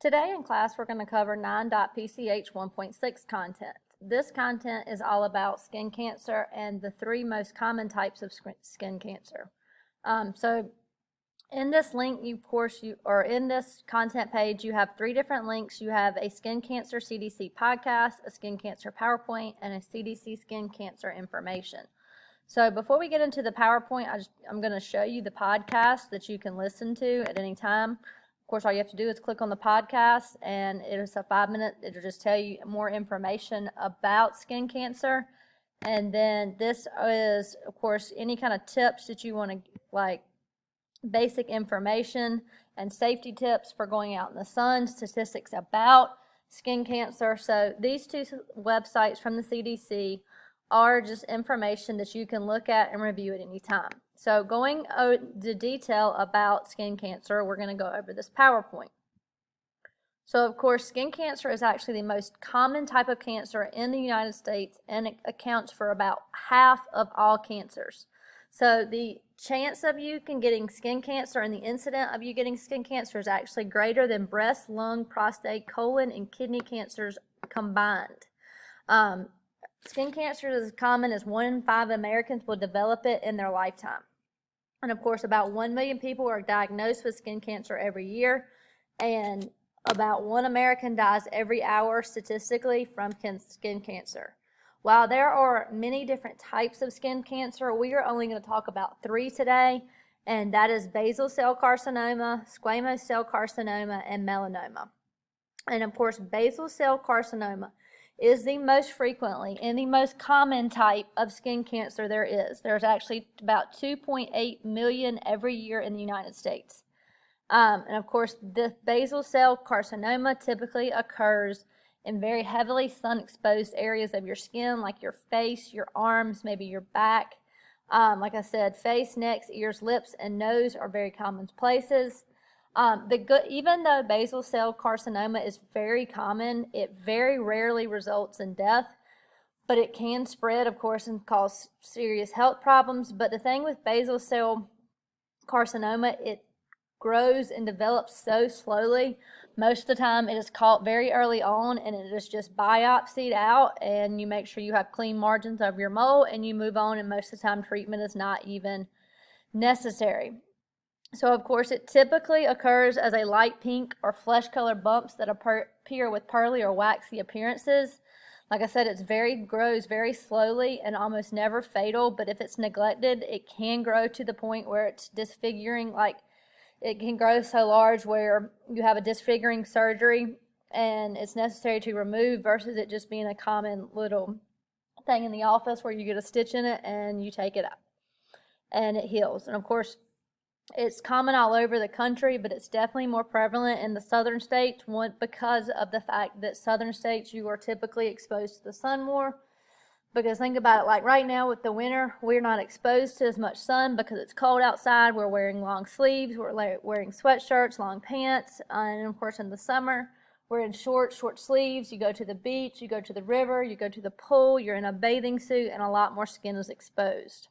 Today in class, we're going to cover 9.PCH.1.6 content. This content is all about skin cancer and the three most common types of skin cancer. So in this link, in this content page, you have three different links. You have a skin cancer CDC podcast, a skin cancer PowerPoint, and a CDC skin cancer information. So before we get into the PowerPoint, I'm going to show you the podcast that you can listen to at any time. Of course, all you have to do is click on the podcast, and it is a 5-minute. It'll just tell you more information about skin cancer. And then this is, of course, any kind of tips that you want to, like basic information and safety tips for going out in the sun, statistics about skin cancer. So these two websites from the CDC are just information that you can look at and review at any time. So going into detail about skin cancer, we're going to go over this PowerPoint. So of course, skin cancer is actually the most common type of cancer in the United States, and it accounts for about half of all cancers. So the chance of you getting skin cancer and the incident of you getting skin cancer is actually greater than breast, lung, prostate, colon, and kidney cancers combined. Skin cancer is as common as 1 in 5 Americans will develop it in their lifetime. And of course, about 1 million people are diagnosed with skin cancer every year, and about 1 American dies every hour statistically from skin cancer. While there are many different types of skin cancer, we are only going to talk about 3 today, and that is basal cell carcinoma, squamous cell carcinoma, and melanoma. And of course, basal cell carcinoma is the most frequently and the most common type of skin cancer there is. There's actually about 2.8 million every year in the United States. And of course, the basal cell carcinoma typically occurs in very heavily sun-exposed areas of your skin, like your face, your arms, maybe your back. Like I said, face, neck, ears, lips, and nose are very common places. Even though basal cell carcinoma is very common, it very rarely results in death, but it can spread, of course, and cause serious health problems. But the thing with basal cell carcinoma, it grows and develops so slowly. Most of the time it is caught very early on, and it is just biopsied out, and you make sure you have clean margins of your mole, and you move on, and most of the time treatment is not even necessary. So of course, it typically occurs as a light pink or flesh-colored bumps that appear with pearly or waxy appearances. Like I said, it grows very slowly and almost never fatal, but if it's neglected, it can grow to the point where it's disfiguring. Like, it can grow so large where you have a disfiguring surgery and it's necessary to remove, versus it just being a common little thing in the office where you get a stitch in it and you take it out and it heals. And of course, it's common all over the country, but it's definitely more prevalent in the southern states, because of the fact that southern states, you are typically exposed to the sun more. Because think about it, like right now with the winter, we're not exposed to as much sun because it's cold outside. We're wearing long sleeves, we're wearing sweatshirts, long pants, and of course in the summer, we're in short sleeves. You go to the beach, you go to the river, you go to the pool, you're in a bathing suit, and a lot more skin is exposed.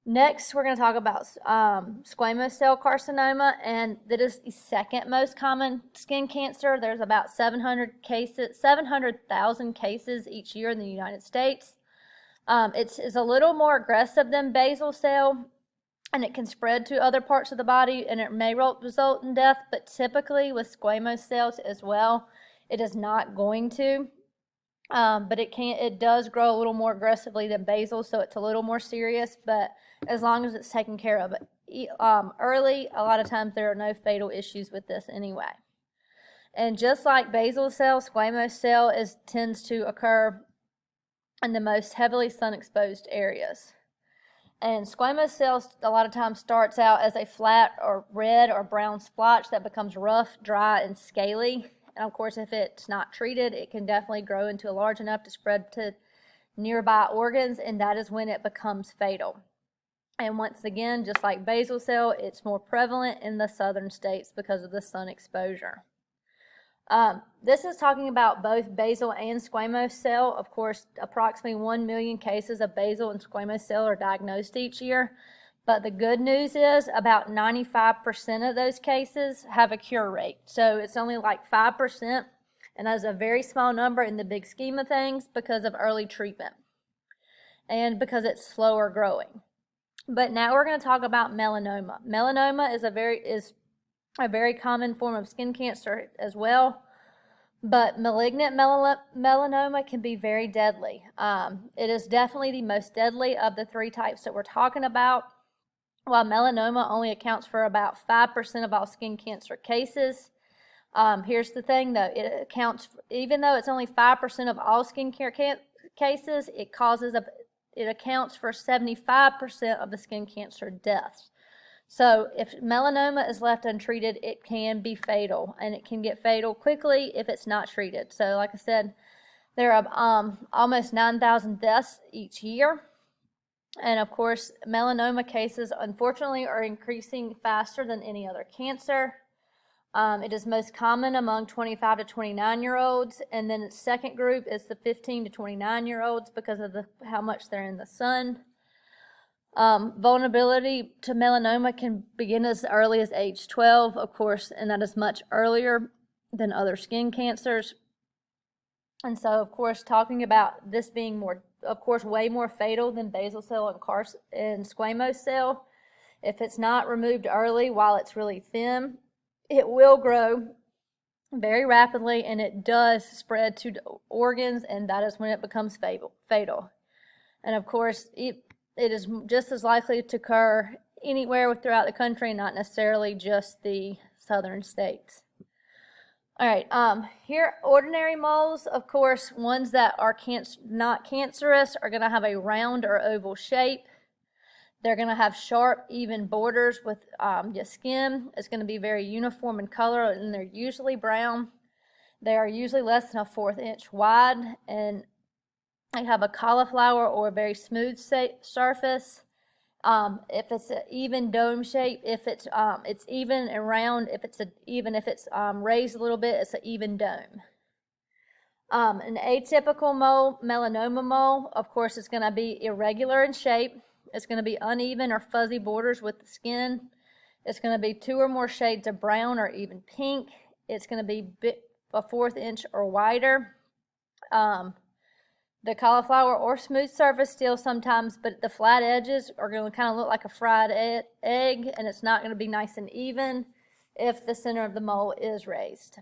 Next, we're going to talk about squamous cell carcinoma, and that is the second most common skin cancer. There's about 700,000 cases each year in the United States. It's a little more aggressive than basal cell, and it can spread to other parts of the body, and it may result in death, but typically with squamous cells as well, it is not going to. But it does grow a little more aggressively than basal, so it's a little more serious, but as long as it's taken care of early, a lot of times there are no fatal issues with this anyway. And just like basal cell, squamous cell tends to occur in the most heavily sun-exposed areas. And squamous cells a lot of times starts out as a flat or red or brown splotch that becomes rough, dry, and scaly. And of course, if it's not treated, it can definitely grow into large enough to spread to nearby organs, and that is when it becomes fatal. And once again, just like basal cell, it's more prevalent in the southern states because of the sun exposure. This is talking about both basal and squamous cell. Of course, approximately 1 million cases of basal and squamous cell are diagnosed each year. But the good news is about 95% of those cases have a cure rate. So it's only like 5%, and that's a very small number in the big scheme of things because of early treatment and because it's slower growing. But now we're going to talk about melanoma. Melanoma is a very common form of skin cancer as well. But malignant melanoma can be very deadly. It is definitely the most deadly of the three types that we're talking about. While melanoma only accounts for about 5% of all skin cancer cases, here's the thing though, even though it's only 5% of all skin care cases, it accounts for 75% of the skin cancer deaths. So if melanoma is left untreated, it can be fatal, and it can get fatal quickly if it's not treated. So like I said, there are almost 9,000 deaths each year. And of course, melanoma cases, unfortunately, are increasing faster than any other cancer. It is most common among 25 to 29-year-olds, and then its second group is the 15 to 29-year-olds because of how much they're in the sun. Vulnerability to melanoma can begin as early as age 12, of course, and that is much earlier than other skin cancers. And so, of course, talking about this being way more fatal than basal cell and squamous cell, if it's not removed early while it's really thin, it will grow very rapidly, and it does spread to organs, and that is when it becomes fatal. And of course, it is just as likely to occur anywhere throughout the country, not necessarily just the southern states. All right, here, ordinary moles, of course, ones that are not cancerous are going to have a round or oval shape. They're going to have sharp, even borders with your skin. It's going to be very uniform in color, and they're usually brown. They are usually less than a 1/4 inch wide, and they have a cauliflower or a very smooth surface. If it's an even dome shape, if it's even and round, if it's raised a little bit, it's an even dome. An atypical mole, melanoma mole, of course, is going to be irregular in shape. It's going to be uneven or fuzzy borders with the skin. It's going to be 2 or more shades of brown or even pink. It's going to be a 1/4 inch or wider. The cauliflower or smooth surface still sometimes, but the flat edges are going to kind of look like a fried egg, and it's not going to be nice and even if the center of the mole is raised.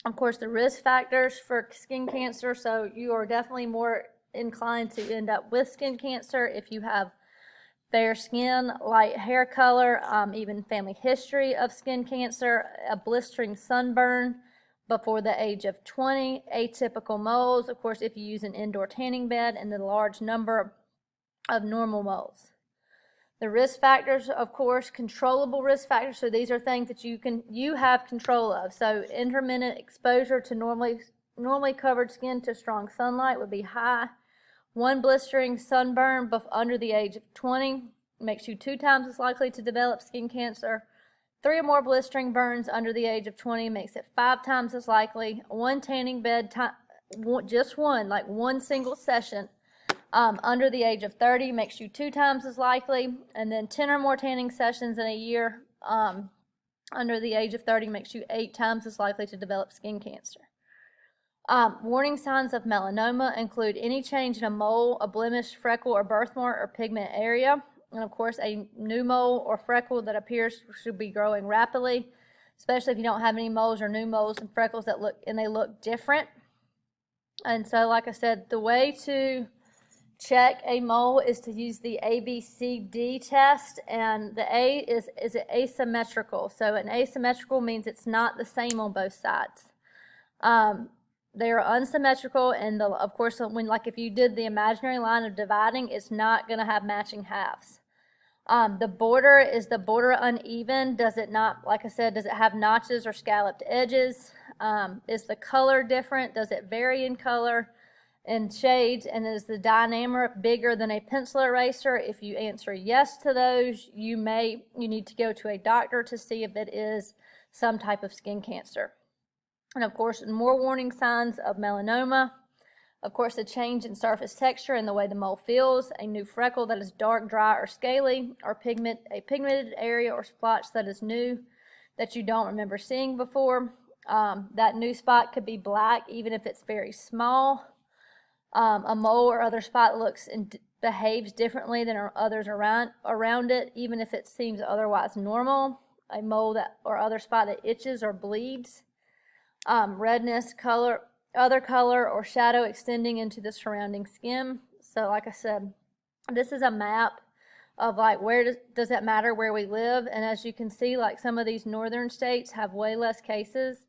Of course, the risk factors for skin cancer, so you are definitely more inclined to end up with skin cancer if you have fair skin, light hair color, even family history of skin cancer, a blistering sunburn before the age of 20, atypical moles, of course, if you use an indoor tanning bed, and the large number of normal moles. The risk factors, of course, controllable risk factors, so these are things that you have control of. So intermittent exposure to normally covered skin to strong sunlight would be high. 1 blistering sunburn under the age of 20 makes you 2 times as likely to develop skin cancer. 3 or more blistering burns under the age of 20 makes it 5 times as likely. 1 tanning bed, just one single session under the age of 30 makes you 2 times as likely. And then 10 or more tanning sessions in a year under the age of 30 makes you 8 times as likely to develop skin cancer. Warning signs of melanoma include any change in a mole, a blemish, freckle, or birthmark or pigment area. And of course, a new mole or freckle that appears should be growing rapidly, especially if you don't have any moles or new moles and freckles that look different. And so, like I said, the way to check a mole is to use the ABCD test, and the A is asymmetrical. So an asymmetrical means it's not the same on both sides. They are unsymmetrical, and of course, if you did the imaginary line of dividing, it's not going to have matching halves. The border, is the border uneven? Does it not, like I said, does it have notches or scalloped edges? Is the color different? Does it vary in color and shades? And is the diameter bigger than a pencil eraser? If you answer yes to those, you need to go to a doctor to see if it is some type of skin cancer. And of course, more warning signs of melanoma. Of course, a change in surface texture and the way the mole feels, a new freckle that is dark, dry, or scaly, or a pigmented area or splotch that is new that you don't remember seeing before. That new spot could be black even if it's very small. A mole or other spot looks and behaves differently than others around it, even if it seems otherwise normal. A mole or other spot that itches or bleeds. Redness, other color or shadow extending into the surrounding skin. So like I said, this is a map of like where does it matter where we live, and as you can see, like some of these northern states have way less cases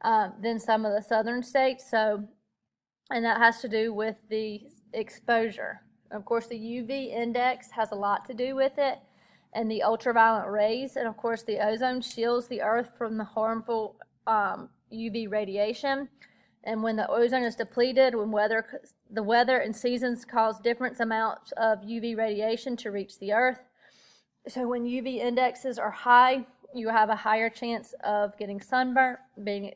than some of the southern states. So, and that has to do with the exposure. Of course, the UV index has a lot to do with it, and the ultraviolet rays, and of course the ozone shields the earth from the harmful UV radiation. And when the ozone is depleted, when the weather and seasons cause different amounts of UV radiation to reach the earth. So when UV indexes are high, you have a higher chance of getting sunburnt, being,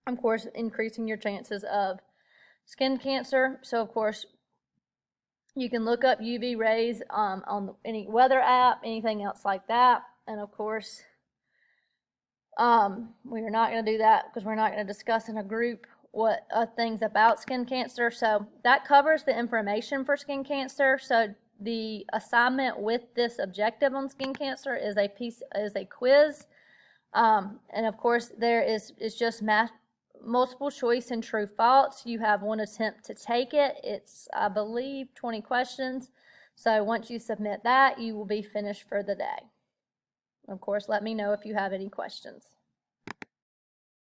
of course, increasing your chances of skin cancer. So of course, you can look up UV rays on any weather app, anything else like that. And of course, we are not going to do that because we're not going to discuss in a group what things about skin cancer. So that covers the information for skin cancer. So the assignment with this objective on skin cancer is a quiz, and of course there is just multiple choice and true false. You have one attempt to take it. It's, I believe, 20 questions. So once you submit that, you will be finished for the day. Of course, let me know if you have any questions.